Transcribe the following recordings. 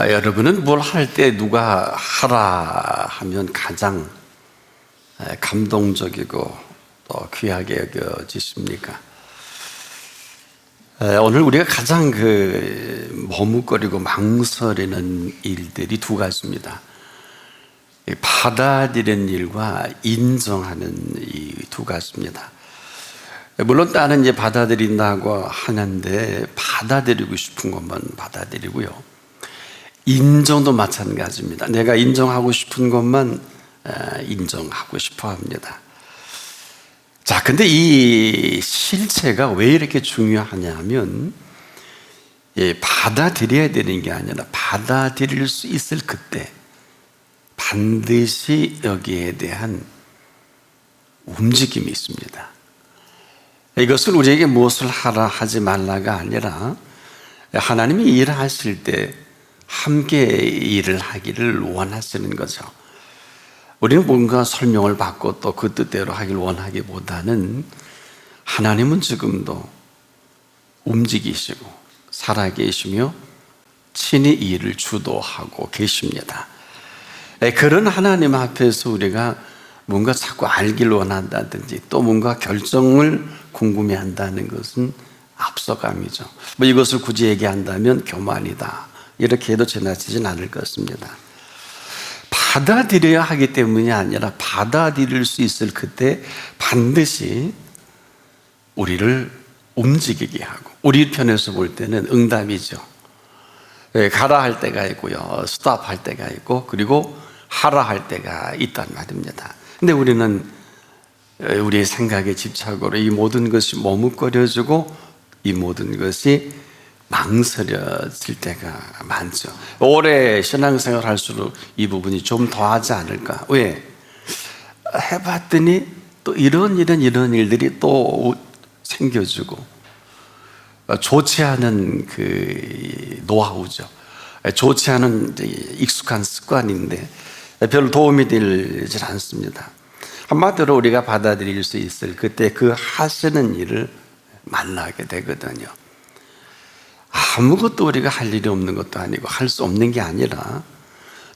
여러분은 뭘 할 때 누가 하라 하면 가장 감동적이고 또 귀하게 여겨지십니까? 오늘 우리가 가장 머뭇거리고 망설이는 일들이 두 가지입니다. 받아들이는 일과 인정하는 이 두 가지입니다. 물론 다른 이제 받아들인다고 하는데 받아들이고 싶은 것만 받아들이고요. 인정도 마찬가지입니다. 내가 인정하고 싶은 것만 인정하고 싶어 합니다. 자, 근데 이 실체가 왜 이렇게 중요하냐면, 받아들여야 되는 게 아니라 받아들일 수 있을 그때 반드시 여기에 대한 움직임이 있습니다. 이것은 우리에게 무엇을 하라 하지 말라가 아니라 하나님이 일하실 때 함께 일을 하기를 원하시는 거죠. 우리는 뭔가 설명을 받고 또 그 뜻대로 하길 원하기보다는 하나님은 지금도 움직이시고 살아계시며 친히 이 일을 주도하고 계십니다. 그런 하나님 앞에서 우리가 뭔가 자꾸 알길 원한다든지 또 뭔가 결정을 궁금해한다는 것은 앞서감이죠. 이것을 굳이 얘기한다면 교만이다, 이렇게 해도 지나치진 않을 것입니다. 받아들여야 하기 때문이 아니라 받아들일 수 있을 그때 반드시 우리를 움직이게 하고, 우리 편에서 볼 때는 응답이죠. 가라 할 때가 있고요, 스탑할 때가 있고, 그리고 하라 할 때가 있단 말입니다. 근데 우리는 우리의 생각의 집착으로 이 모든 것이 머뭇거려지고 이 모든 것이 망설여질 때가 많죠. 오래 신앙생활 할수록 이 부분이 좀 더하지 않을까? 왜? 해봤더니 또 이런 일들이 또 생겨지고, 좋지 않은 노하우죠. 좋지 않은 익숙한 습관인데 별로 도움이 되질 않습니다. 한마디로 우리가 받아들일 수 있을 그때 그 하시는 일을 만나게 되거든요. 아무것도 우리가 할 일이 없는 것도 아니고 할 수 없는 게 아니라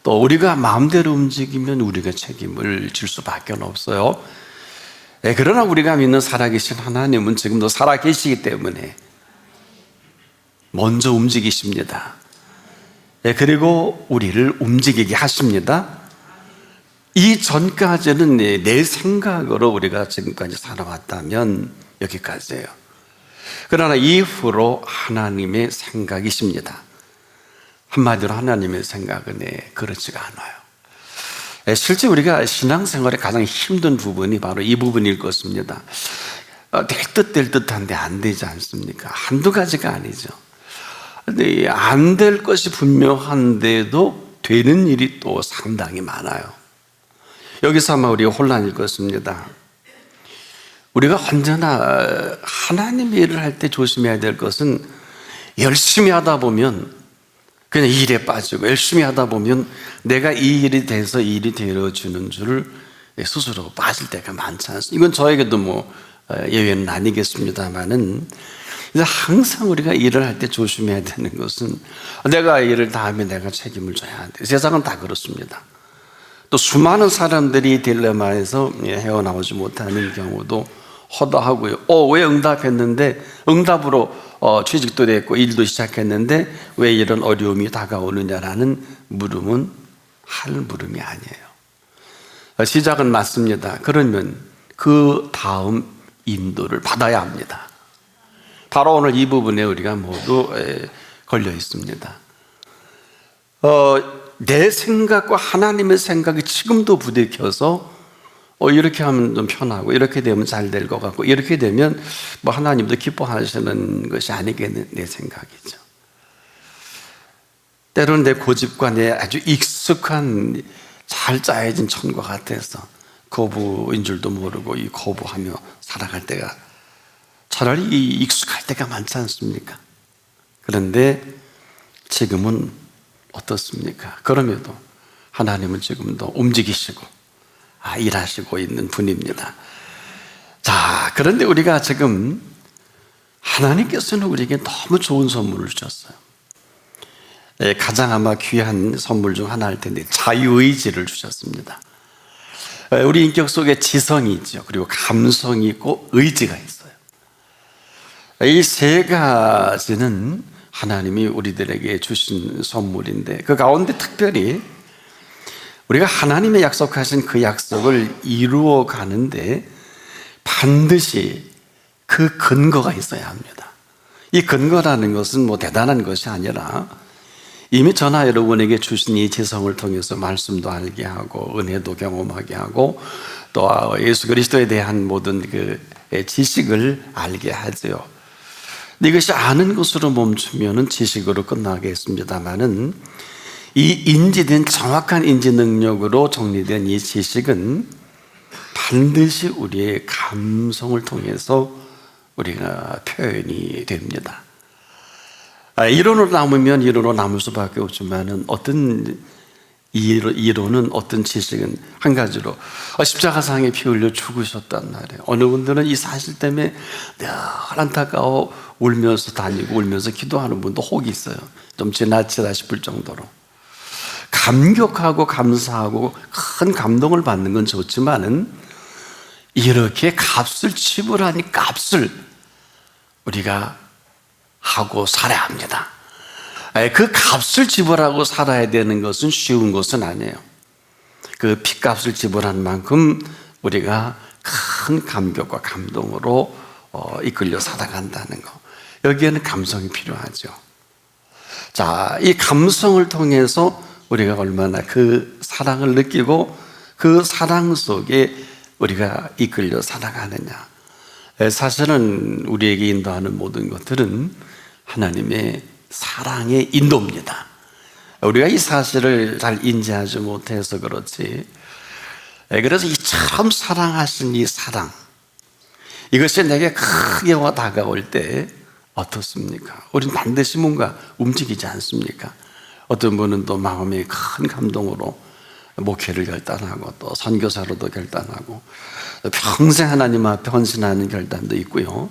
또 우리가 마음대로 움직이면 우리가 책임을 질 수밖에 없어요. 그러나 우리가 믿는 살아계신 하나님은 지금도 살아계시기 때문에 먼저 움직이십니다. 그리고 우리를 움직이게 하십니다. 이 전까지는 내 생각으로 우리가 지금까지 살아왔다면 여기까지예요. 그러나 이후로 하나님의 생각이십니다. 한마디로 하나님의 생각은 그렇지가 않아요. 실제 우리가 신앙생활에 가장 힘든 부분이 바로 이 부분일 것입니다. 될 듯한데 안 되지 않습니까? 한두 가지가 아니죠. 근데 안 될 것이 분명한데도 되는 일이 또 상당히 많아요. 여기서 아마 우리가 혼란일 것입니다. 우리가 언제나 하나님의 일을 할 때 조심해야 될 것은 열심히 하다 보면 그냥 일에 빠지고, 열심히 하다 보면 내가 이 일이 돼서 이 일이 되어주는 줄을 스스로 빠질 때가 많지 않습니까? 이건 저에게도 예외는 아니겠습니다만은, 항상 우리가 일을 할 때 조심해야 되는 것은 내가 일을 다 하면 내가 책임을 져야 돼. 세상은 다 그렇습니다. 또 수많은 사람들이 딜레마에서 헤어나오지 못하는 경우도 허다하고요. 왜 응답했는데, 응답으로 취직도 됐고 일도 시작했는데 왜 이런 어려움이 다가오느냐라는 물음은 할 물음이 아니에요. 시작은 맞습니다. 그러면 그 다음 인도를 받아야 합니다. 바로 오늘 이 부분에 우리가 모두 걸려 있습니다. 내 생각과 하나님의 생각이 지금도 부딪혀서 이렇게 하면 좀 편하고, 이렇게 되면 잘 될 것 같고, 이렇게 되면 하나님도 기뻐하시는 것이 아니겠는 내 생각이죠. 때로는 내 고집과 내 아주 익숙한 잘 짜여진 천과 같아서 거부인 줄도 모르고 이 거부하며 살아갈 때가 차라리 익숙할 때가 많지 않습니까? 그런데 지금은 어떻습니까? 그럼에도 하나님은 지금도 움직이시고 일하시고 있는 분입니다. 자, 그런데 우리가 지금 하나님께서는 우리에게 너무 좋은 선물을 주셨어요. 가장 아마 귀한 선물 중 하나일 텐데 자유의지를 주셨습니다. 우리 인격 속에 지성이 있죠. 그리고 감성이 있고 의지가 있어요. 이 세 가지는 하나님이 우리들에게 주신 선물인데, 그 가운데 특별히 우리가 하나님의 약속하신 그 약속을 이루어 가는데 반드시 그 근거가 있어야 합니다. 이 근거라는 것은 뭐 대단한 것이 아니라 이미 저나 여러분에게 주신 이 지성을 통해서 말씀도 알게 하고 은혜도 경험하게 하고 또 예수 그리스도에 대한 모든 그 지식을 알게 하죠. 이것이 아는 것으로 멈추면 지식으로 끝나겠습니다만은 이 인지된 정확한 인지 능력으로 정리된 이 지식은 반드시 우리의 감성을 통해서 우리가 표현이 됩니다. 이론으로 남으면 이론으로 남을 수밖에 없지만은 어떤 이론은 어떤 지식은 한 가지로 십자가상에 피 흘려 죽으셨단 말이에요. 어느 분들은 이 사실 때문에 늘 안타까워 울면서 다니고 울면서 기도하는 분도 혹이 있어요. 좀 지나치다 싶을 정도로. 감격하고 감사하고 큰 감동을 받는 건 좋지만은 이렇게 값을 지불하니 값을 우리가 하고 살아야 합니다. 그 값을 지불하고 살아야 되는 것은 쉬운 것은 아니에요. 그 핏값을 지불한 만큼 우리가 큰 감격과 감동으로 이끌려 살아간다는 거. 여기에는 감성이 필요하죠. 자, 이 감성을 통해서 우리가 얼마나 그 사랑을 느끼고 그 사랑 속에 우리가 이끌려 살아가느냐. 사실은 우리에게 인도하는 모든 것들은 하나님의 사랑의 인도입니다. 우리가 이 사실을 잘 인지하지 못해서 그렇지. 그래서 이처럼 사랑하신 이 사랑, 이것이 내게 크게 와 다가올 때 어떻습니까? 우리는 반드시 뭔가 움직이지 않습니까? 어떤 분은 또 마음의 큰 감동으로 목회를 결단하고 또 선교사로도 결단하고 평생 하나님 앞에 헌신하는 결단도 있고요.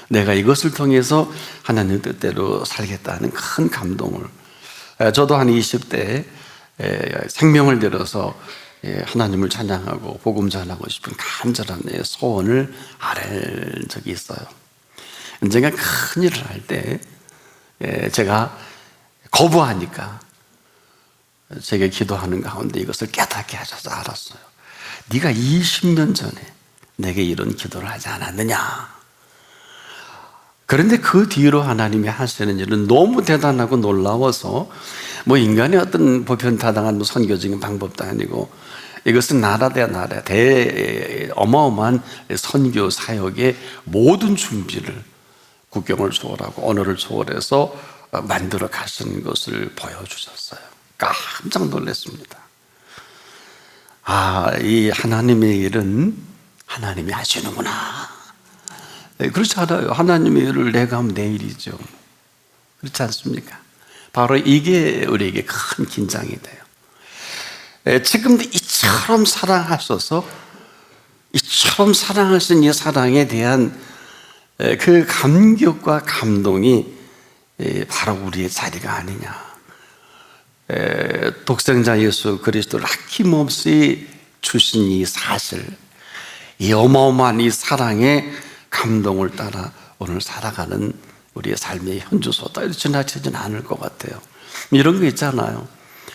내가 이것을 통해서 하나님 뜻대로 살겠다는 큰 감동을, 저도 한 20대 생명을 들여서 하나님을 찬양하고 복음 전하고 싶은 간절한 소원을 아랠 적이 있어요. 언젠가 큰 일을 할 때 제가 거부하니까 제게 기도하는 가운데 이것을 깨닫게 하셔서 알았어요. 네가 20년 전에 내게 이런 기도를 하지 않았느냐. 그런데 그 뒤로 하나님이 하시는 일은 너무 대단하고 놀라워서 뭐 인간의 어떤 보편타당한 선교적인 방법도 아니고 이것은 나라 대 나라 어마어마한 선교 사역의 모든 준비를 국경을 초월하고 언어를 초월해서 만들어 가시는 것을 보여주셨어요. 깜짝 놀랐습니다. 이 하나님의 일은 하나님이 하시는구나. 그렇지 않아요. 하나님의 일을 내가 하면 내 일이죠. 그렇지 않습니까? 바로 이게 우리에게 큰 긴장이 돼요. 지금도 이처럼 사랑하셔서 이처럼 사랑하신 이 사랑에 대한 그 감격과 감동이 바로 우리의 자리가 아니냐. 독생자 예수 그리스도를 아낌없이 주신 이 사실, 이 어마어마한 이 사랑의 감동을 따라 오늘 살아가는 우리의 삶의 현주소다. 지나치진 않을 것 같아요. 이런 거 있잖아요.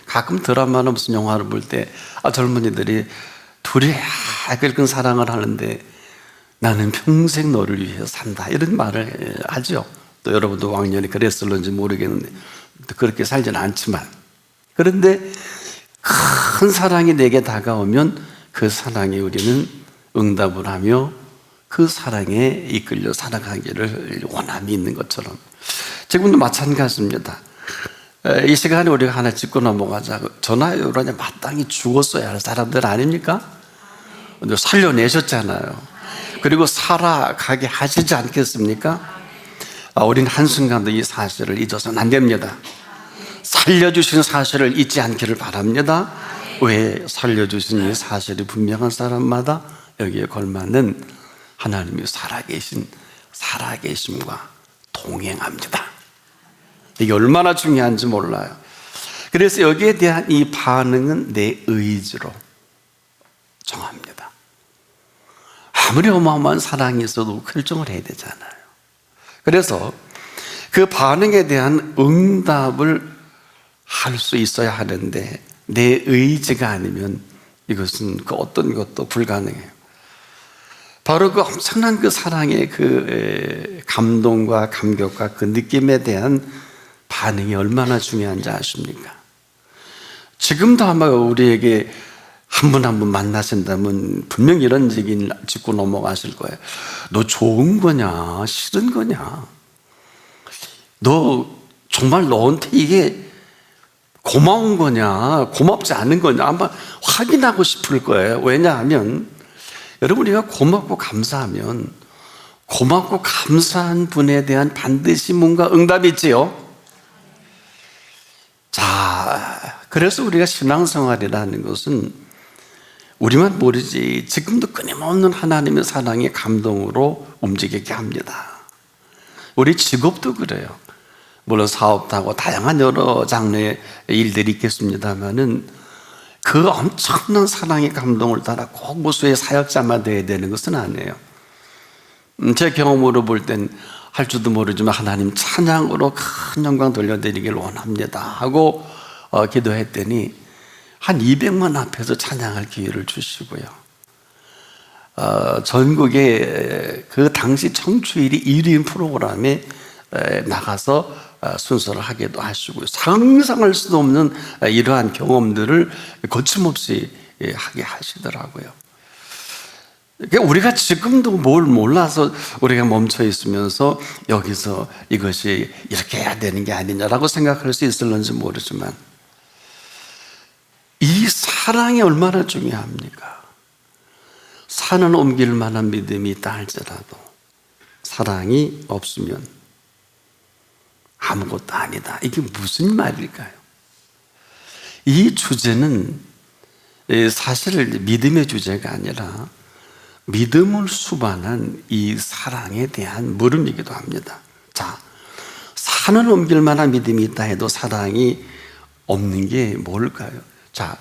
가끔 드라마나 무슨 영화를 볼 때 젊은이들이 둘이 끓은 사랑을 하는데 나는 평생 너를 위해서 산다, 이런 말을 하죠. 또 여러분도 왕년에 그랬을런지 모르겠는데 그렇게 살지는 않지만, 그런데 큰 사랑이 내게 다가오면 그 사랑에 우리는 응답을 하며 그 사랑에 이끌려 살아가기를 원함이 있는 것처럼 지금도 마찬가지입니다. 이 시간에 우리가 하나 짚고 넘어가자. 저나 여러분이 마땅히 죽었어야 할 사람들 아닙니까? 살려내셨잖아요. 그리고 살아가게 하시지 않겠습니까? 우린 한순간도 이 사실을 잊어서는 안 됩니다. 살려주신 사실을 잊지 않기를 바랍니다. 왜? 살려주신 이 사실이 분명한 사람마다 여기에 걸맞는 하나님이 살아계심과 동행합니다. 이게 얼마나 중요한지 몰라요. 그래서 여기에 대한 이 반응은 내 의지로 정합니다. 아무리 어마어마한 사랑이 있어도 결정을 해야 되잖아요. 그래서 그 반응에 대한 응답을 할 수 있어야 하는데 내 의지가 아니면 이것은 그 어떤 것도 불가능해요. 바로 그 엄청난 그 사랑의 그 감동과 감격과 그 느낌에 대한 반응이 얼마나 중요한지 아십니까? 지금도 아마 우리에게 한 분 한 분 만나신다면 분명히 이런 얘기를 짚고 넘어가실 거예요. 너 좋은 거냐? 싫은 거냐? 너 정말 너한테 이게 고마운 거냐? 고맙지 않은 거냐? 아마 확인하고 싶을 거예요. 왜냐하면 여러분, 우리가 고맙고 감사하면 고맙고 감사한 분에 대한 반드시 뭔가 응답이 있지요. 자, 그래서 우리가 신앙생활이라는 것은 우리만 모르지 지금도 끊임없는 하나님의 사랑의 감동으로 움직이게 합니다. 우리 직업도 그래요. 물론 사업도 하고 다양한 여러 장르의 일들이 있겠습니다만은 그 엄청난 사랑의 감동을 따라 꼭 무수의 사역자만 되어야 되는 것은 아니에요. 제 경험으로 볼 땐 할 줄도 모르지만 하나님 찬양으로 큰 영광 돌려드리길 원합니다 하고 기도했더니 한 200만 앞에서 찬양할 기회를 주시고요. 전국에 그 당시 청취율이 1위인 프로그램에 나가서 순서를 하기도 하시고요. 상상할 수도 없는 이러한 경험들을 거침없이 하게 하시더라고요. 우리가 지금도 뭘 몰라서 우리가 멈춰 있으면서 여기서 이것이 이렇게 해야 되는 게 아니냐라고 생각할 수 있을런지 모르지만 이 사랑이 얼마나 중요합니까? 산은 옮길 만한 믿음이 있다 할지라도 사랑이 없으면 아무것도 아니다. 이게 무슨 말일까요? 이 주제는 사실 믿음의 주제가 아니라 믿음을 수반한 이 사랑에 대한 물음이기도 합니다. 자, 산을 옮길 만한 믿음이 있다 해도 사랑이 없는 게 뭘까요? 자,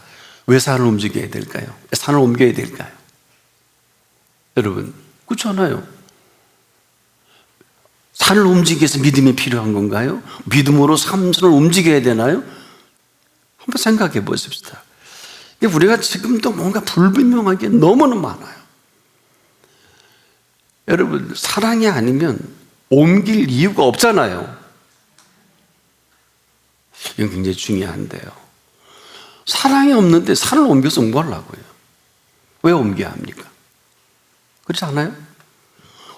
왜 산을 움직여야 될까요? 산을 옮겨야 될까요? 여러분, 그렇잖아요. 산을 움직이기 위해서 믿음이 필요한 건가요? 믿음으로 삼선을 움직여야 되나요? 한번 생각해 보십시다. 우리가 지금도 뭔가 불분명한 게 너무나 많아요. 여러분, 사랑이 아니면 옮길 이유가 없잖아요. 이건 굉장히 중요한데요. 사랑이 없는데 산을 옮겨서 뭐 하려고요? 왜 옮겨야 합니까? 그렇지 않아요?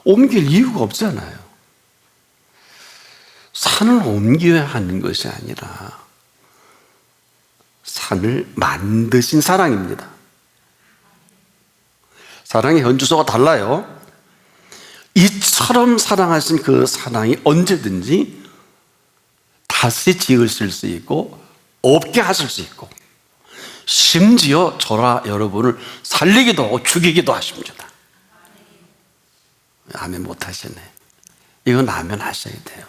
옮길 이유가 없잖아요. 산을 옮겨야 하는 것이 아니라 산을 만드신 사랑입니다. 사랑의 현주소가 달라요. 이처럼 사랑하신 그 사랑이 언제든지 다시 지으실 수 있고 없게 하실 수 있고 심지어 저라 여러분을 살리기도 하고 죽이기도 하십니다. 아멘 못하시네. 이건 아멘 하셔야 돼요.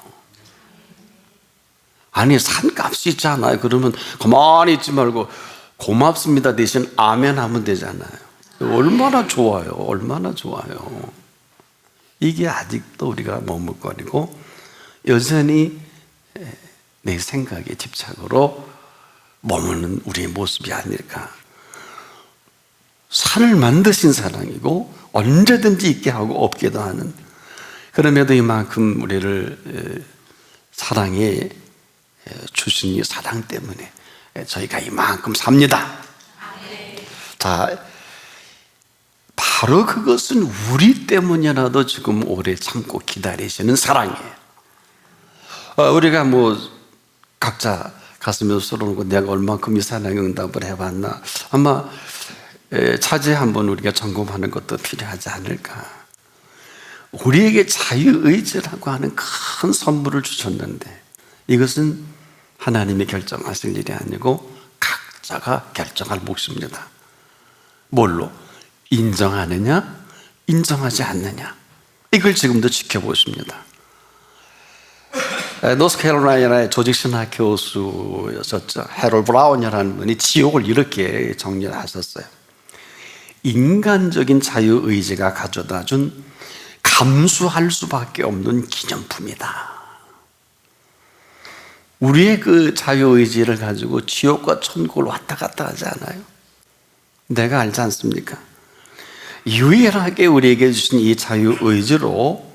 아니, 산값이 있잖아요. 그러면 가만히 있지 말고 고맙습니다 대신 아멘 하면 되잖아요. 얼마나 좋아요. 얼마나 좋아요. 이게 아직도 우리가 머뭇거리고 여전히 내 생각에 집착으로 머무는 우리의 모습이 아닐까. 산을 만드신 사랑이고 언제든지 있게 하고 없게도 하는, 그럼에도 이만큼 우리를 사랑해 주신 이 사랑 때문에 저희가 이만큼 삽니다. 자, 바로 그것은 우리 때문이라도 지금 오래 참고 기다리시는 사랑이에요. 우리가 뭐 각자 가슴에 쏘르고 내가 얼만큼 이 사랑에 응답을 해봤나, 아마 차제 한번 우리가 점검하는 것도 필요하지 않을까. 우리에게 자유의지라고 하는 큰 선물을 주셨는데 이것은 하나님이 결정하실 일이 아니고 각자가 결정할 몫입니다. 뭘로? 인정하느냐, 인정하지 않느냐. 이걸 지금도 지켜보십니다. 노스캐롤라이나의 조직신학 교수였었죠. 해롤 브라운이라는 분이 지옥을 이렇게 정리하셨어요. 인간적인 자유의지가 가져다준 감수할 수밖에 없는 기념품이다. 우리의 그 자유의지를 가지고 지옥과 천국을 왔다 갔다 하지 않아요? 내가 알지 않습니까? 유일하게 우리에게 주신 이 자유의지로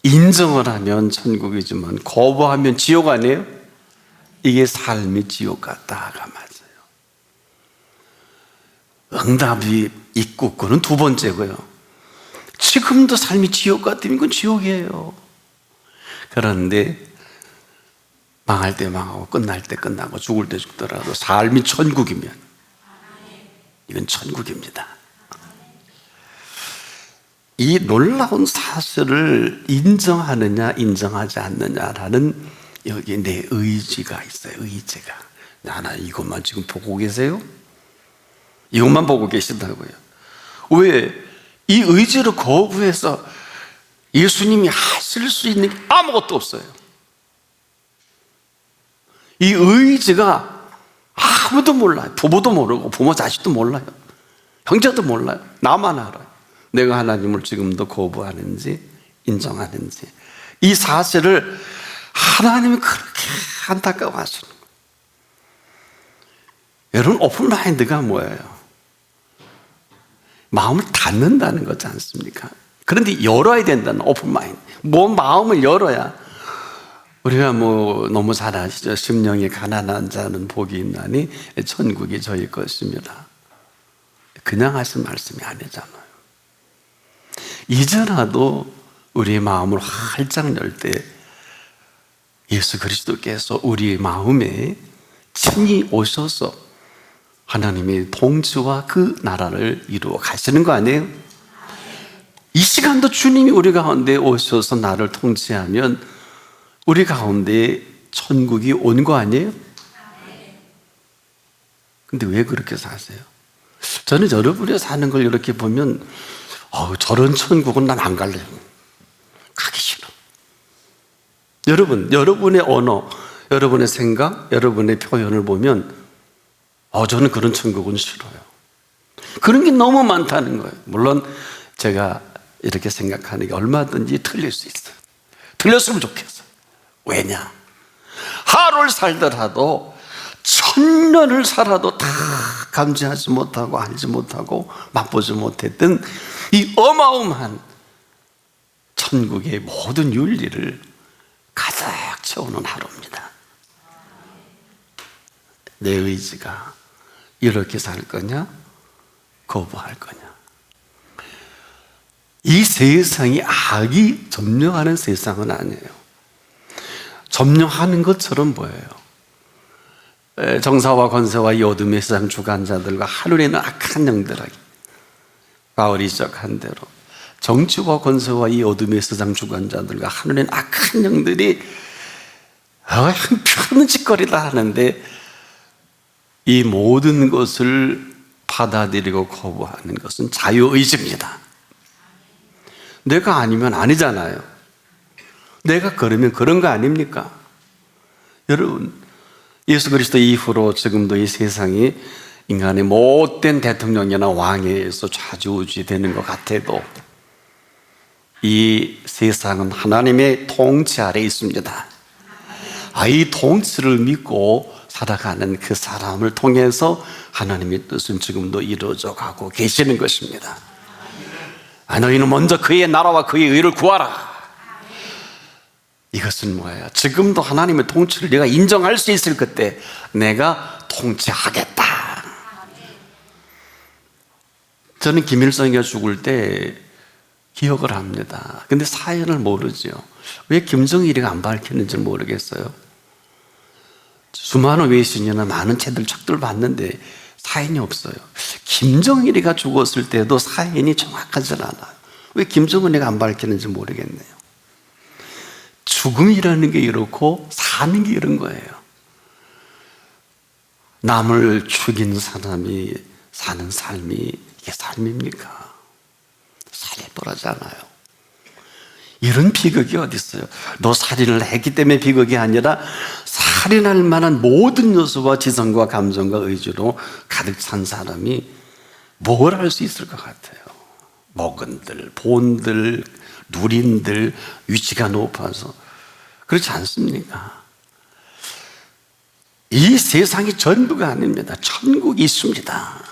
인정을 하면 천국이지만 거부하면 지옥 아니에요? 이게 삶이 지옥 같다가 맞아요. 응답이 있고 그건 두 번째고요. 지금도 삶이 지옥 같으면 그건 지옥이에요. 그런데 망할 때 망하고 끝날 때 끝나고 죽을 때 죽더라도 삶이 천국이면 이건 천국입니다. 이 놀라운 사실을 인정하느냐 인정하지 않느냐라는 여기 내 의지가 있어요. 의지가. 하나 이것만 지금 보고 계세요? 이것만 보고 계신다고요. 왜? 이 의지를 거부해서 예수님이 하실 수 있는 게 아무것도 없어요. 이 의지가 아무도 몰라요. 부모도 모르고 부모 자식도 몰라요. 형제도 몰라요. 나만 알아요. 내가 하나님을 지금도 거부하는지 인정하는지 이 사실을 하나님이 그렇게 안타까워하시는 거예요. 여러분 오픈마인드가 뭐예요? 마음을 닫는다는 거지 않습니까? 그런데 열어야 된다는 오픈마인드. 마음을 열어야 우리가 너무 잘 아시죠? 심령이 가난한 자는 복이 있나니 천국이 저희 것입니다. 그냥 하신 말씀이 아니잖아요. 이제라도 우리의 마음을 활짝 열 때 예수 그리스도께서 우리의 마음에 친히 오셔서 하나님의 통치와 그 나라를 이루어 가시는 거 아니에요? 이 시간도 주님이 우리 가운데 오셔서 나를 통치하면 우리 가운데 천국이 온 거 아니에요? 근데 왜 그렇게 사세요? 저는 여러분이 사는 걸 이렇게 보면 저런 천국은 난 안 갈래요. 가기 싫어. 여러분, 여러분의 언어, 여러분의 생각, 여러분의 표현을 보면 저는 그런 천국은 싫어요. 그런 게 너무 많다는 거예요. 물론 제가 이렇게 생각하는 게 얼마든지 틀릴 수 있어요. 틀렸으면 좋겠어요. 왜냐? 하루를 살더라도 1000년을 살아도 다 감지하지 못하고 알지 못하고 맛보지 못했던 이 어마어마한 천국의 모든 윤리를 가득 채우는 하루입니다. 내 의지가 이렇게 살 거냐? 거부할 거냐? 이 세상이 악이 점령하는 세상은 아니에요. 점령하는 것처럼 보여요. 정사와 권세와 이 어둠의 세상 주관자들과 하늘에는 악한 영들에게 바울이 시작한 대로 정치와 권세와 이 어둠의 세상 주관자들과 하늘에는 악한 영들이 형편없는 짓거리다 하는데 이 모든 것을 받아들이고 거부하는 것은 자유의지입니다. 내가 아니면 아니잖아요. 내가 그러면 그런 거 아닙니까? 여러분, 예수 그리스도 이후로 지금도 이 세상이 인간의 못된 대통령이나 왕에 의해서 좌지우지되는 것 같아도 이 세상은 하나님의 통치 아래 있습니다. 이 통치를 믿고 살아가는 그 사람을 통해서 하나님의 뜻은 지금도 이루어져 가고 계시는 것입니다. 너희는 먼저 그의 나라와 그의 의를 구하라. 이것은 뭐예요? 지금도 하나님의 통치를 내가 인정할 수 있을 그때 내가 통치하겠다. 저는 김일성이가 죽을 때 기억을 합니다. 근데 사연을 모르죠. 왜 김정일이가 안 밝혔는지 모르겠어요. 수많은 외신이나 많은 책들 봤는데 사연이 없어요. 김정일이가 죽었을 때도 사연이 정확하지 않아요. 왜 김정은이가 안 밝혔는지 모르겠네요. 죽음이라는 게 이렇고 사는 게 이런 거예요. 남을 죽인 사람이 사는 삶이 이게 삶입니까? 살이 뻔하잖아요. 이런 비극이 어디 있어요? 너 살인을 했기 때문에 비극이 아니라 살인할 만한 모든 요소와 지성과 감정과 의지로 가득 찬 사람이 뭘 할 수 있을 것 같아요? 목은들, 본들, 누린들, 위치가 높아서. 그렇지 않습니까? 이 세상이 전부가 아닙니다. 천국이 있습니다.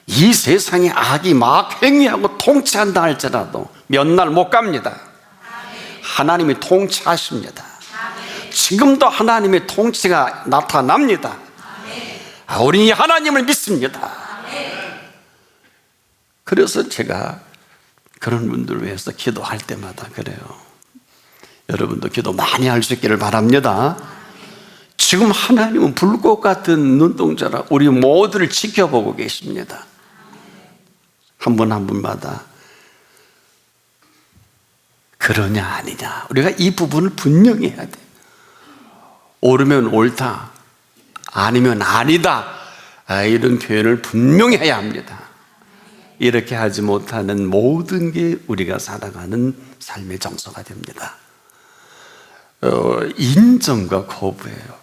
이 세상에 악이 막 행위하고 통치한다 할지라도 몇 날 못 갑니다. 하나님이 통치하십니다. 지금도 하나님의 통치가 나타납니다. 우리는 이 하나님을 믿습니다. 그래서 제가 그런 분들을 위해서 기도할 때마다 그래요. 여러분도 기도 많이 할 수 있기를 바랍니다. 지금 하나님은 불꽃 같은 눈동자라 우리 모두를 지켜보고 계십니다. 한 분 한 분마다 그러냐 아니냐, 우리가 이 부분을 분명히 해야 돼요. 옳으면 옳다, 아니면 아니다, 이런 표현을 분명히 해야 합니다. 이렇게 하지 못하는 모든 게 우리가 살아가는 삶의 정서가 됩니다. 인정과 거부예요.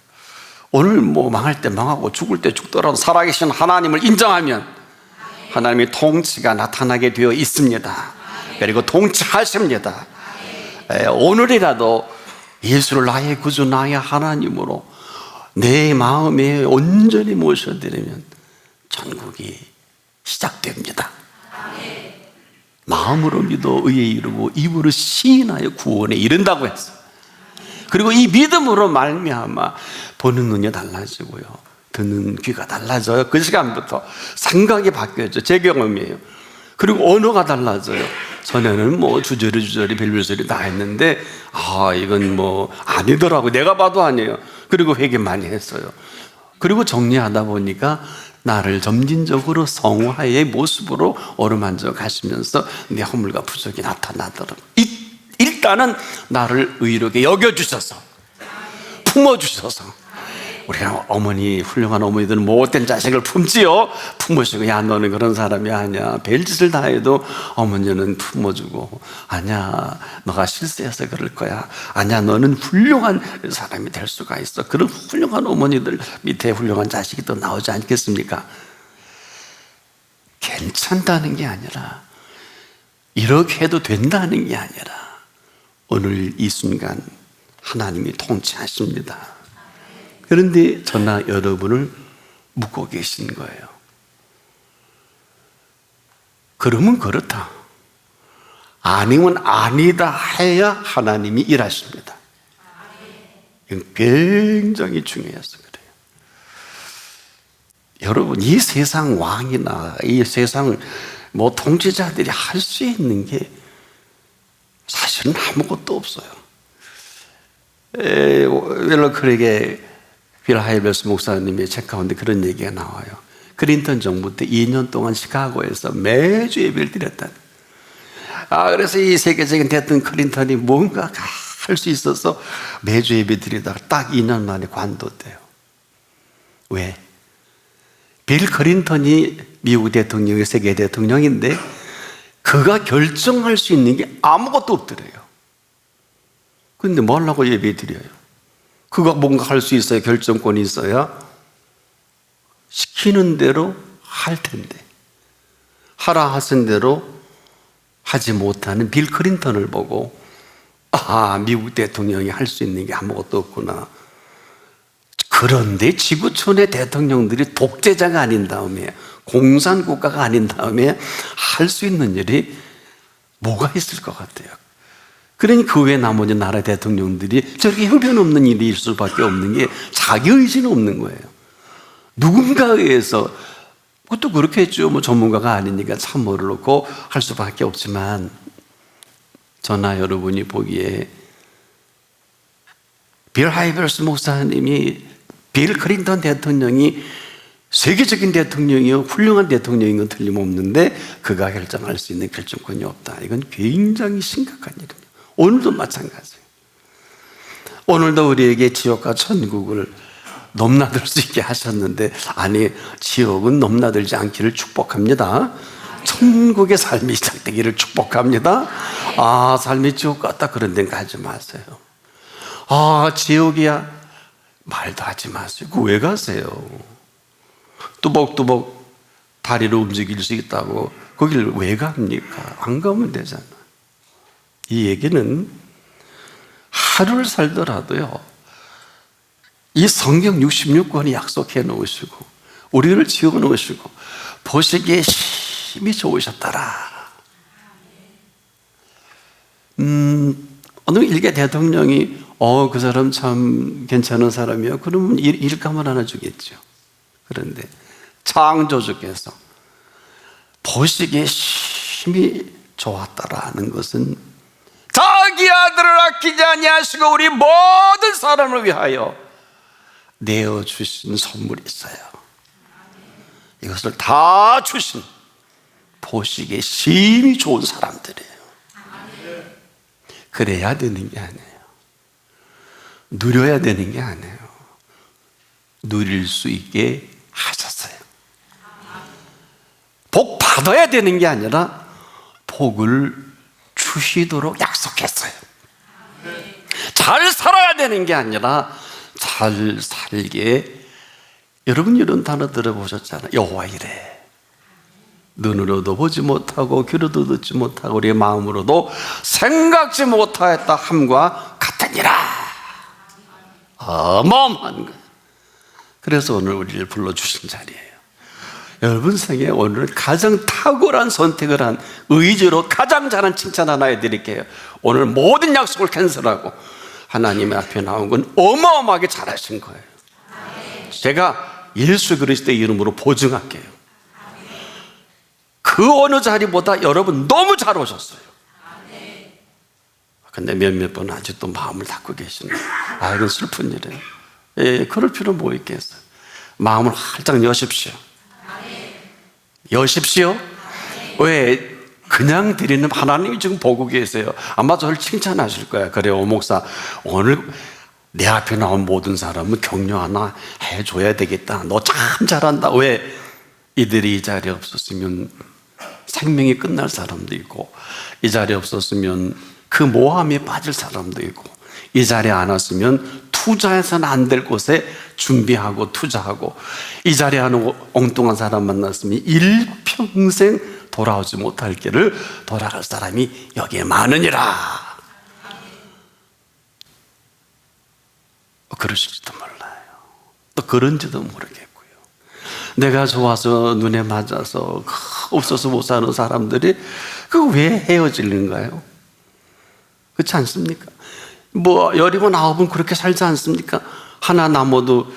오늘 뭐 망할 때 망하고 죽을 때 죽더라도 살아계신 하나님을 인정하면 하나님의 통치가 나타나게 되어 있습니다. 그리고 통치하십니다. 오늘이라도 예수를 나의 구주, 나의 하나님으로 내 마음에 온전히 모셔드리면 천국이 시작됩니다. 마음으로 믿어 의에 이르고 입으로 시인하여 구원에 이른다고 했어요. 그리고 이 믿음으로 말미암아 보는 눈이 달라지고요, 듣는 귀가 달라져요. 그 시간부터 생각이 바뀌어져. 제 경험이에요. 그리고 언어가 달라져요. 전에는 뭐 주저리 벨벨소리 다 했는데 이건 뭐 아니더라고, 내가 봐도 아니에요. 그리고 회개 많이 했어요. 그리고 정리하다 보니까 나를 점진적으로 성화의 모습으로 어루만져 가시면서 내 허물과 부족이 나타나더라고요. 일단은 나를 의롭게 여겨주셔서, 품어주셔서. 우리가 어머니, 훌륭한 어머니들은 못된 자식을 품지요. 품으시고, 야 너는 그런 사람이 아니야, 별짓을 다 해도 어머니는 품어주고, 아니야 너가 실수해서 그럴 거야, 아니야 너는 훌륭한 사람이 될 수가 있어. 그런 훌륭한 어머니들 밑에 훌륭한 자식이 또 나오지 않겠습니까? 괜찮다는 게 아니라, 이렇게 해도 된다는 게 아니라, 오늘 이 순간 하나님이 통치하십니다. 그런데 저나 여러분을 묻고 계신 거예요. 그러면 그렇다, 아니면 아니다 해야 하나님이 일하십니다. 이건 굉장히 중요해서 그래요. 여러분, 이 세상 왕이나 이 세상 뭐 통치자들이 할 수 있는 게 사실은 아무것도 없어요. 웰러클에게 빌 하이벨스 목사님의 책 가운데 그런 얘기가 나와요. 클린턴 정부 때 2년 동안 시카고에서 매주 예배를 드렸다. 그래서 이 세계적인 대통령 클린턴이 뭔가 할 수 있어서 매주 예배 드리다가 딱 2년 만에 관뒀대요. 왜? 빌 클린턴이 미국 대통령이 세계 대통령인데 그가 결정할 수 있는 게 아무것도 없더래요. 그런데 뭐 하려고 예배 드려요? 그가 뭔가 할 수 있어야, 결정권이 있어야 시키는 대로 할 텐데, 하라 하신 대로 하지 못하는 빌 클린턴을 보고 미국 대통령이 할 수 있는 게 아무것도 없구나. 그런데 지구촌의 대통령들이 독재자가 아닌 다음에, 공산국가가 아닌 다음에 할 수 있는 일이 뭐가 있을 것 같아요? 그러니 그 외 나머지 나라 대통령들이 저렇게 형편없는 일이 있을 수밖에 없는 게 자기 의지는 없는 거예요. 누군가에 의해서, 그것도 그렇게 했죠. 뭐 전문가가 아니니까 참모를 놓고 할 수밖에 없지만, 저나 여러분이 보기에 빌 하이벨스 목사님이 빌 클린턴 대통령이 세계적인 대통령이요, 훌륭한 대통령인 건 틀림없는데 그가 결정할 수 있는 결정권이 없다. 이건 굉장히 심각한 일입니다. 오늘도 마찬가지예요. 오늘도 우리에게 지옥과 천국을 넘나들 수 있게 하셨는데, 아니, 지옥은 넘나들지 않기를 축복합니다. 천국의 삶이 시작되기를 축복합니다. 아, 삶이 지옥 같다 그런 데는 가지 마세요. 아, 지옥이야 말도 하지 마세요. 왜 가세요? 뚜벅뚜벅 다리로 움직일 수 있다고 거길 왜 갑니까? 안 가면 되잖아. 이 얘기는 하루를 살더라도요, 이 성경 66권이 약속해 놓으시고 우리를 지어 놓으시고 보시기에 힘이 좋으셨더라. 어느 일개 대통령이 그 사람 참 괜찮은 사람이요, 그러면 일감을 하나 주겠죠. 그런데 창조주께서 보시기에 힘이 좋았다라는 것은 자기 아들을 아끼지 아니하시고 우리 모든 사람을 위하여 내어주신 선물이 있어요. 이것을 다 주신 보시기에 힘이 좋은 사람들이에요. 그래야 되는 게 아니에요. 누려야 되는 게 아니에요. 누릴 수 있게 하셨어요. 복 받아야 되는 게 아니라 복을 주시도록 약속했어요. 잘 살아야 되는 게 아니라 잘 살게. 여러분 이런 단어 들어보셨잖아요. 여호와 이래. 눈으로도 보지 못하고 귀로도 듣지 못하고 우리의 마음으로도 생각지 못하였다 함과 같으니라. 어마어마한 거예요. 그래서 오늘 우리를 불러주신 자리예요. 여러분 생에 오늘 가장 탁월한 선택을 한 의지로 가장 잘한 칭찬 하나 해드릴게요. 오늘 모든 약속을 캔슬하고 하나님의 앞에 나온 건 어마어마하게 잘하신 거예요. 제가 예수 그리스도의 이름으로 보증할게요. 그 어느 자리보다 여러분 너무 잘 오셨어요. 근데 몇몇 분은 아직도 마음을 닫고 계시네요. 아, 이건 슬픈 일이에요. 예, 그럴 필요는 뭐 있겠어요. 마음을 활짝 여십시오. 여십시오. 왜? 그냥 드리는 하나님이 지금 보고 계세요. 아마 저를 칭찬하실 거야. 그래요, 목사, 오늘 내 앞에 나온 모든 사람은 격려 하나 해줘야 되겠다. 너 참 잘한다. 왜? 이들이 이 자리에 없었으면 생명이 끝날 사람도 있고, 이 자리에 없었으면 그 모함에 빠질 사람도 있고, 이 자리에 안 왔으면 투자해서는 안 될 곳에 준비하고 투자하고, 이 자리에 하는 엉뚱한 사람 만났으면 일평생 돌아오지 못할 길을 돌아갈 사람이 여기에 많으니라. 그러실지도 몰라요. 또 그런지도 모르겠고요. 내가 좋아서 눈에 맞아서 없어서 못 사는 사람들이 그 왜 헤어지는가요? 그렇지 않습니까? 뭐 10이고 9은 그렇게 살지 않습니까? 하나 남아도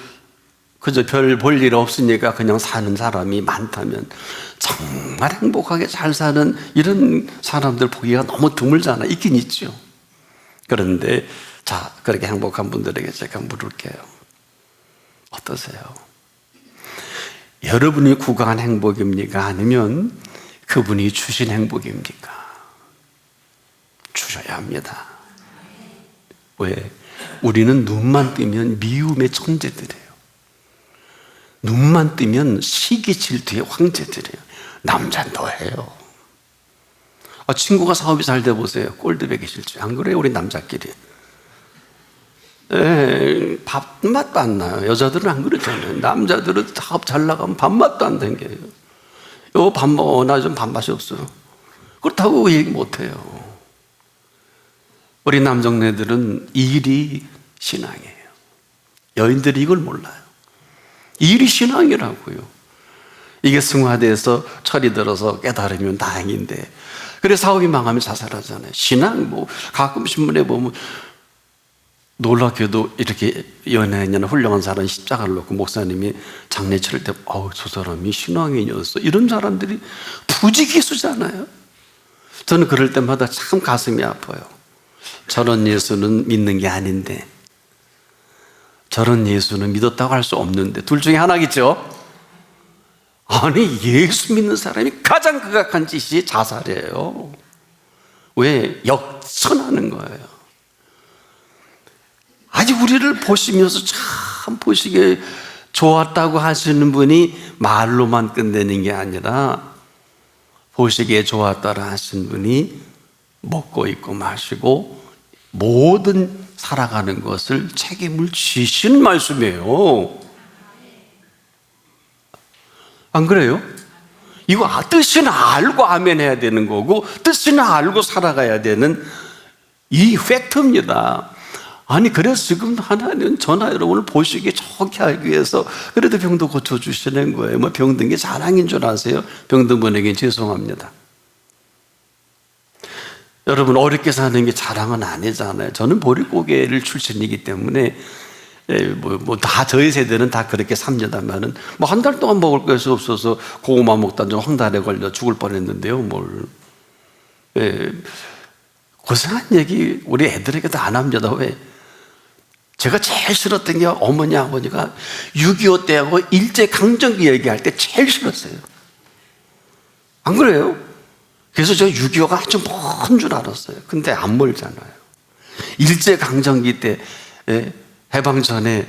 그저 별 볼 일 없으니까 그냥 사는 사람이 많다면 정말 행복하게 잘 사는 이런 사람들 보기가 너무 드물잖아. 있긴 있죠. 그런데 자, 그렇게 행복한 분들에게 제가 물을게요. 어떠세요? 여러분이 구가한 행복입니까? 아니면 그분이 주신 행복입니까? 주셔야 합니다. 왜? 우리는 눈만 뜨면 미움의 천재들이에요. 눈만 뜨면 시기 질투의 황제들이에요. 남자는 더해요. 친구가 사업이 잘 돼 보세요. 꼴드백이 실지. 안 그래요? 우리 남자끼리. 밥맛도 안 나요. 여자들은 안 그러잖아요. 남자들은 사업 잘 나가면 밥맛도 안 땡겨요. 요 밥 먹어. 나 좀 밥맛이 없어. 그렇다고 얘기 못 해요. 우리 남정네들은 일이 신앙이에요. 여인들이 이걸 몰라요. 일이 신앙이라고요. 이게 승화돼서 철이 들어서 깨달으면 다행인데, 그래 사업이 망하면 자살하잖아요. 신앙 뭐 가끔 신문에 보면 놀랍게도 이렇게 연예인이나 훌륭한 사람 십자가를 놓고 목사님이 장례 치를 때 저 사람이 신앙인이었어, 이런 사람들이 부지기수잖아요. 저는 그럴 때마다 참 가슴이 아파요. 저런 예수는 믿는 게 아닌데, 저런 예수는 믿었다고 할 수 없는데, 둘 중에 하나겠죠. 아니, 예수 믿는 사람이 가장 극악한 짓이 자살이에요. 왜? 역천하는 거예요. 아직 우리를 보시면서 참 보시기에 좋았다고 하시는 분이 말로만 끝내는 게 아니라 보시기에 좋았더라 하신 분이 먹고 입고 마시고 모든 살아가는 것을 책임을 지신 말씀이에요. 안 그래요? 이거 뜻이나 알고 아멘 해야 되는 거고 뜻이나 알고 살아가야 되는 이 팩트입니다. 아니 그래서 지금 하나님은 저나 여러분을 보시기에 좋게 하기 위해서 그래도 병도 고쳐주시는 거예요. 뭐 병든 게 자랑인 줄 아세요? 병든 분에게 죄송합니다. 여러분 어렵게 사는 게 자랑은 아니잖아요. 저는 보릿고개를 출신이기 때문에 다 저희 세대는 다 그렇게 삽니다만은 뭐 한 달 동안 먹을 것이 없어서 고구마 먹다 좀 황달에 걸려 죽을 뻔했는데요. 고생한 얘기 우리 애들에게도 안 합니다. 왜? 제가 제일 싫었던 게 어머니 아버지가 6.25 때하고 일제강점기 얘기할 때 제일 싫었어요. 안 그래요? 그래서 저 6.25가 아주 먼 줄 알았어요. 근데 안 멀잖아요. 일제강점기 때 해방 전에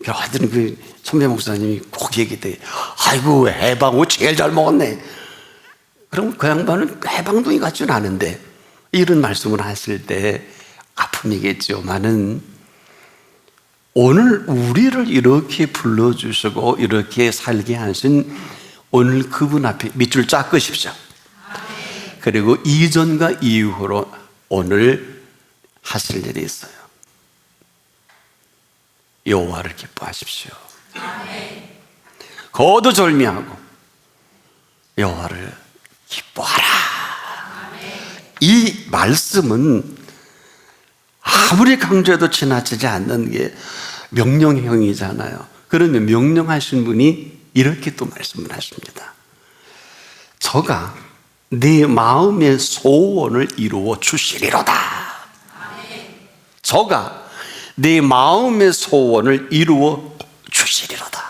하여튼 그 선배 목사님이 꼭 얘기해. 아이고 해방 후 제일 잘 먹었네. 그럼 그 양반은 해방둥이 같지는 않은데 이런 말씀을 하실 때 아픔이겠지만은 오늘 우리를 이렇게 불러주시고 이렇게 살게 하신 오늘 그분 앞에 밑줄 쫙 끄십시오. 그리고 이전과 이후로 오늘 하실 일이 있어요. 여호와를 기뻐하십시오. 거두절미하고 여호와를 기뻐하라. 이 말씀은 아무리 강조해도 지나치지 않는 게 명령형이잖아요. 그러면 명령하신 분이 이렇게 또 말씀을 하십니다. 저가 네 마음의 소원을 이루어 주시리로다. 저가 네 마음의 소원을 이루어 주시리로다.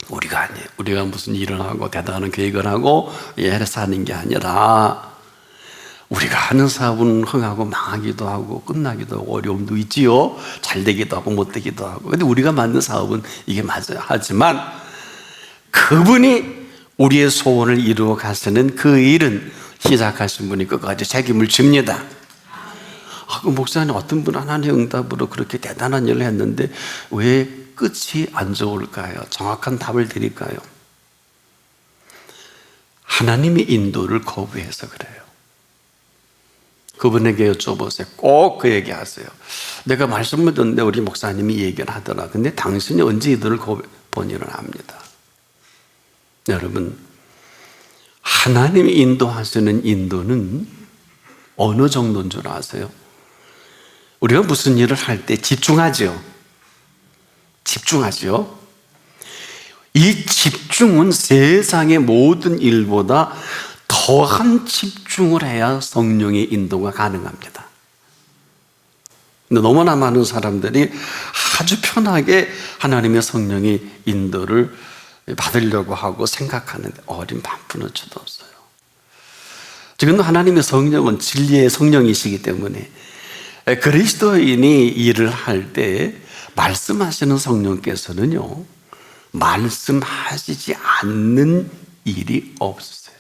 우리가 아니에요. 우리가 무슨 일을 하고 대단한 계획을 하고 해서 하는 게 아니라 우리가 하는 사업은 흥하고 망하기도 하고 끝나기도 하고 어려움도 있지요. 잘 되기도 하고 못 되기도 하고. 근데 우리가 만든 사업은 이게 맞아요. 하지만 그분이 우리의 소원을 이루어 가시는 그 일은 시작하신 분이 끝까지 책임을 집니다. 그 목사님 어떤 분 하나님의 응답으로 그렇게 대단한 일을 했는데 왜 끝이 안 좋을까요? 정확한 답을 드릴까요? 하나님의 인도를 거부해서 그래요. 그분에게 여쭤보세요. 꼭 그 얘기 하세요. 내가 말씀을 듣는데 우리 목사님이 얘기를 하더라. 근데 당신이 언제 이들을 본인은 압니다. 여러분, 하나님이 인도하시는 인도는 어느 정도인 줄 아세요? 우리가 무슨 일을 할 때 집중하죠. 집중하죠. 이 집중은 세상의 모든 일보다 더한 집중을 해야 성령의 인도가 가능합니다. 근데 너무나 많은 사람들이 아주 편하게 하나님의 성령의 인도를 받으려고 하고 생각하는데 어린 반푼어쳐도 없어요. 지금도 하나님의 성령은 진리의 성령이시기 때문에 그리스도인이 일을 할 때 말씀하시는 성령께서는요, 말씀하시지 않는 일이 없으세요.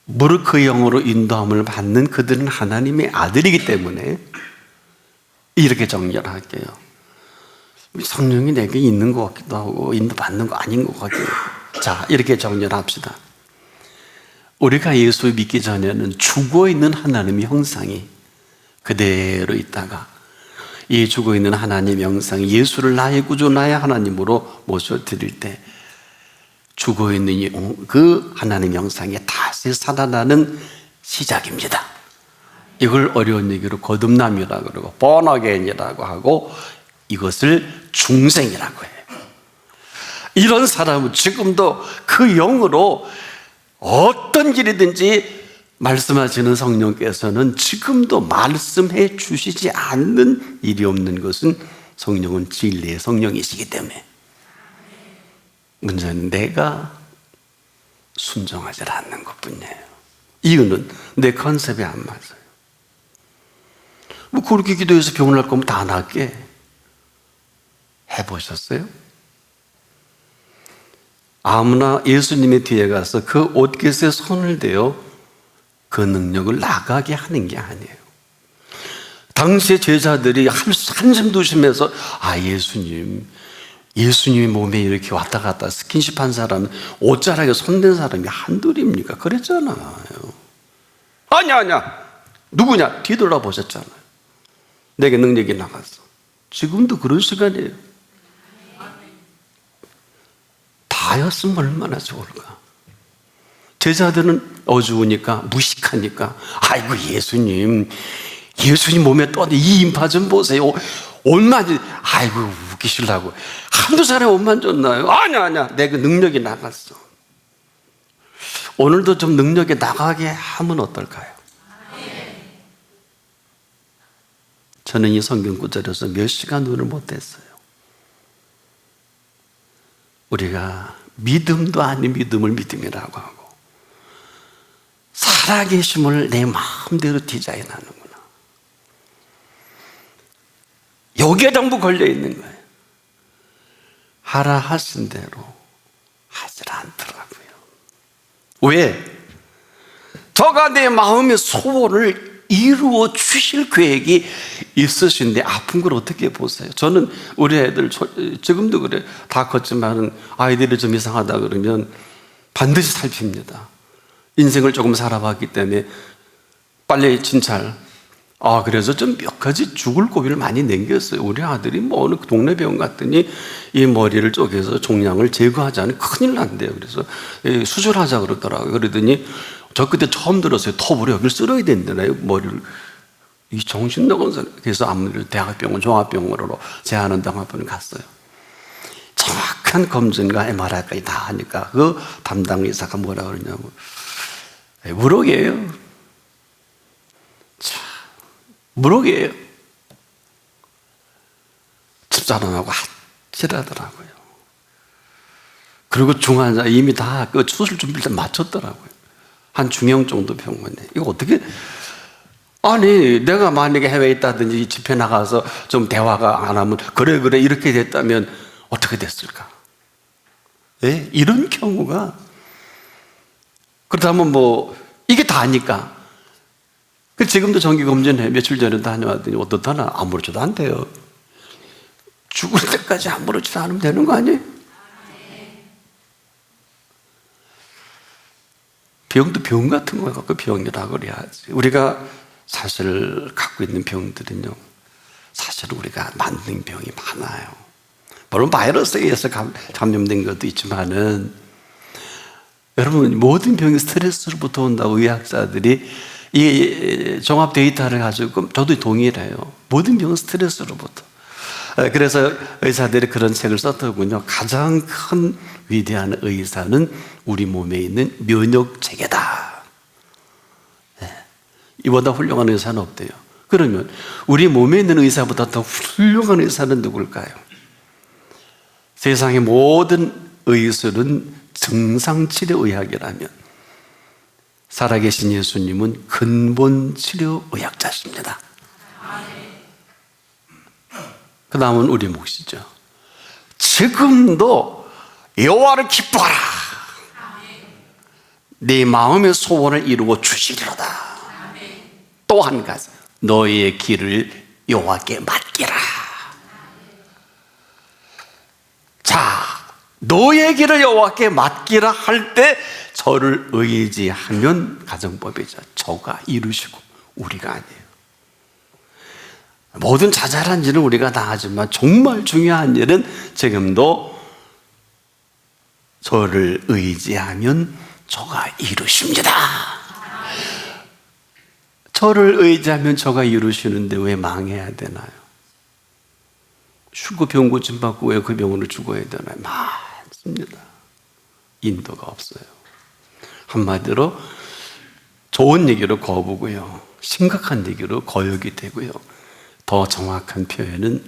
무릇 그 영으로 인도함을 받는 그들은 하나님의 아들이기 때문에 이렇게 정리할게요. 성령이 내게 있는 것 같기도 하고 인도받는 거 아닌 것 같기도 하고. 자, 이렇게 정리를 합시다. 우리가 예수 믿기 전에는 죽어있는 하나님의 형상이 그대로 있다가 이 죽어있는 하나님의 형상이 예수를 나의 구주 나의 하나님으로 모셔드릴 때 죽어있는 그 하나님의 형상이 다시 살아나는 시작입니다. 이걸 어려운 얘기로 거듭남이라고 그러고 born-again이라고 하고 이것을 중생이라고 해요. 이런 사람은 지금도 그 영으로 어떤 일이든지 말씀하시는 성령께서는 지금도 말씀해 주시지 않는 일이 없는 것은 성령은 진리의 성령이시기 때문에 문제는 내가 순종하지 않는 것뿐이에요. 이유는 내 컨셉에 안 맞아요. 뭐 그렇게 기도해서 병을 날 거면 다 낫게 해보셨어요? 아무나 예수님의 뒤에 가서 그 옷깃에 손을 대어 그 능력을 나가게 하는 게 아니에요. 당시에 제자들이 한숨 두시면서 예수님의 몸에 이렇게 왔다 갔다 스킨십 한 사람은 옷자락에 손댄 사람이 한둘입니까? 그랬잖아요. 아니야. 누구냐? 뒤돌아보셨잖아요. 내게 능력이 나갔어. 지금도 그런 시간이에요. 다였으면 얼마나 좋을까. 제자들은 어두우니까 무식하니까 아이고 예수님 몸에 떠는 이 인파 좀 보세요. 옷만 아이고 웃기시려고 한두 사람의 옷만 줬나요? 아니야 내 그 능력이 나갔어. 오늘도 좀 능력이 나가게 하면 어떨까요? 저는 이 성경 구절에서 몇 시간 눈을 못했어요. 우리가 믿음도 아닌 믿음을 믿음이라고 하고 살아계심을 내 마음대로 디자인하는구나. 여기에 전부 걸려있는 거예요. 하라 하신 대로 하질 않더라고요. 왜? 저가 내 마음의 소원을 이루어 주실 계획이 있으신데 아픈 걸 어떻게 보세요? 저는 우리 애들 지금도 그래. 다 컸지만 아이들이 좀 이상하다 그러면 반드시 살핍니다. 인생을 조금 살아봤기 때문에 빨리 진찰. 그래서 좀 몇 가지 죽을 고비를 많이 남겼어요. 우리 아들이 뭐 어느 동네 병원 갔더니 이 머리를 쪼개서 종양을 제거하지 않으면 큰일 난대요. 그래서 수술하자 그러더라고요. 그러더니 저 그때 처음 들었어요. 톱으로 여기를 쓸어야 된다나요, 머리를. 이 정신 나간 사람. 그래서 아무래도 대학병원, 종합병원으로 제한원당학원을 갔어요. 정확한 검진과 MRI까지 다 하니까 그 담당 의사가 뭐라 그러냐고. 무록이에요. 무록이에요. 집사람하고 아찔하더라고요. 그리고 중환자 이미 다 그 수술 준비를 다 마쳤더라고요. 한 중형 정도 병원에. 이거 어떻게, 내가 만약에 해외에 있다든지 집회 나가서 좀 대화가 안 하면, 그래, 이렇게 됐다면 어떻게 됐을까? 예? 이런 경우가, 그렇다면 이게 다니까. 지금도 정기검진해. 며칠 전에 다녀왔더니 어떻다나 아무렇지도 않대요. 죽을 때까지 아무렇지도 않으면 되는 거 아니에요? 병도 병 같은 거 갖고 병이라고 그래야지. 우리가 사실 갖고 있는 병들은요, 사실 우리가 만든 병이 많아요. 물론 바이러스에 의해서 감염된 것도 있지만은, 여러분, 모든 병이 스트레스로부터 온다고 의학자들이 이 종합 데이터를 가지고, 저도 동일해요. 모든 병은 스트레스로부터. 그래서 의사들이 그런 책을 썼더군요. 가장 큰 위대한 의사는 우리 몸에 있는 면역 체계다. 이보다 훌륭한 의사는 없대요. 그러면 우리 몸에 있는 의사보다 더 훌륭한 의사는 누굴까요? 세상의 모든 의술은 증상치료의학이라면 살아계신 예수님은 근본치료의학자십니다. 그 다음은 우리 몫이죠. 지금도 여호와를 기뻐하라. 네 마음의 소원을 이루어 주시리로다. 또 한 가지, 너희의 길을 여호와께 맡기라. 자, 너의 길을 여호와께 맡기라 할 때 저를 의지하면 가정법이죠. 저가 이루시고 우리가 아니에요. 모든 자잘한 일은 우리가 다 하지만 정말 중요한 일은 지금도 저를 의지하면 저가 이루십니다. 저를 의지하면 저가 이루시는데 왜 망해야 되나요? 죽고 병 고침 받고 왜 그 병으로 죽어야 되나요? 많습니다. 인도가 없어요. 한마디로 좋은 얘기로 거부고요, 심각한 얘기로 거역이 되고요, 더 정확한 표현은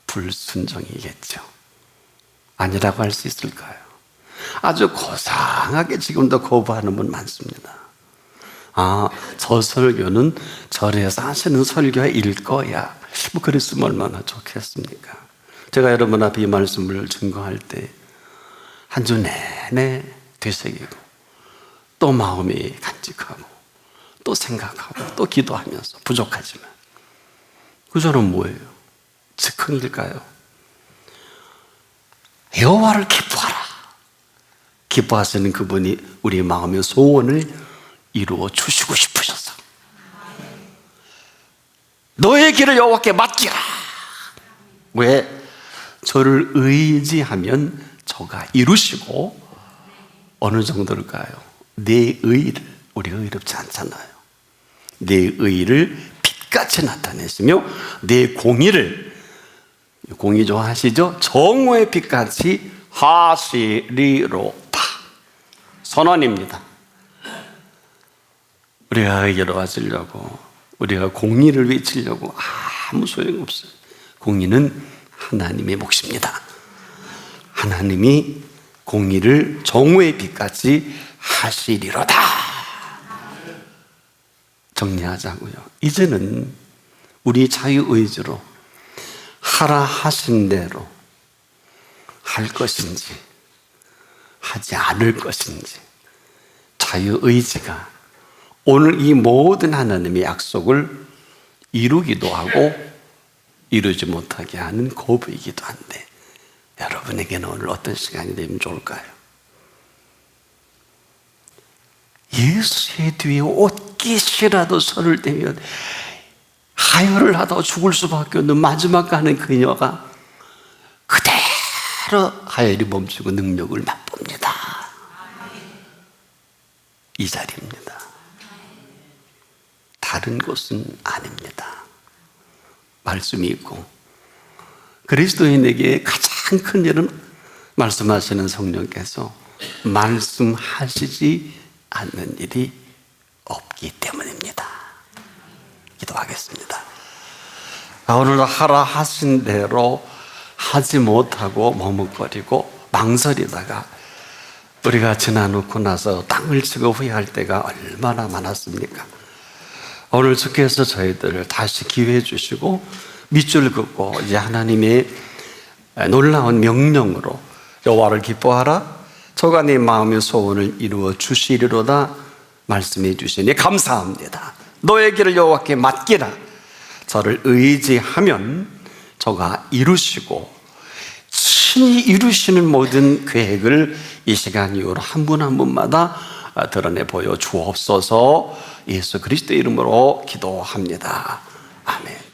불순종이겠죠. 아니라고 할 수 있을까요? 아주 고상하게 지금도 거부하는 분 많습니다. 저 설교는 절에서 하시는 설교일 거야. 그랬으면 얼마나 좋겠습니까? 제가 여러분 앞에 이 말씀을 증거할 때 한 주 내내 되새기고 또 마음이 간직하고 또 생각하고 또 기도하면서 부족하지만 구절은 뭐예요? 즉흥 일까요? 여호와를 기뻐하라. 기뻐하시는 그분이 우리 마음의 소원을 이루어 주시고 싶으셔서 너의 길을 여호와께 맡기라. 왜? 저를 의지하면 저가 이루시고 어느 정도일까요? 내 의를, 우리가 의롭지 않잖아요. 내 의를 빛같이 나타내시며 내 공의를, 공의 좋아하시죠? 정오의 빛같이 하시리로다. 선언입니다. 우리가 의로워지려고, 우리가 공의를 외치려고 아무 소용없어요. 공의는 하나님의 몫입니다. 하나님이 공의를 정오의 빛같이 하시리로다. 정리하자고요. 이제는 우리 자유의지로 하라 하신 대로 할 것인지 하지 않을 것인지, 자유의지가 오늘 이 모든 하나님의 약속을 이루기도 하고 이루지 못하게 하는 고비이기도 한데, 여러분에게는 오늘 어떤 시간이 되면 좋을까요? 예수의 뒤에 옷깃이라도 손을 대면 하혈을 하다가 죽을 수밖에 없는 마지막 가는 그녀가 그대로 하혈이 멈추고 능력을 맛봅니다. 이 자리입니다. 다른 곳은 아닙니다. 말씀이 있고 그리스도인에게 가장 큰 일은 말씀하시는 성령께서 말씀하시지 않는 일이 없기 때문입니다. 기도하겠습니다. 오늘도 하라 하신 대로 하지 못하고 머뭇거리고 망설이다가 우리가 지나놓고 나서 땅을 치고 후회할 때가 얼마나 많았습니까? 오늘 주께서 저희들을 다시 기회해 주시고 밑줄 긋고 이제 하나님의 놀라운 명령으로 여호와를 기뻐하라, 저가 네 마음의 소원을 이루어 주시리로다 말씀해 주시니 감사합니다. 너의 길을 여호와께 맡기라. 저를 의지하면 저가 이루시고 친히 이루시는 모든 계획을 이 시간 이후로 한 분 한 분마다 드러내 보여 주옵소서. 예수 그리스도의 이름으로 기도합니다. 아멘.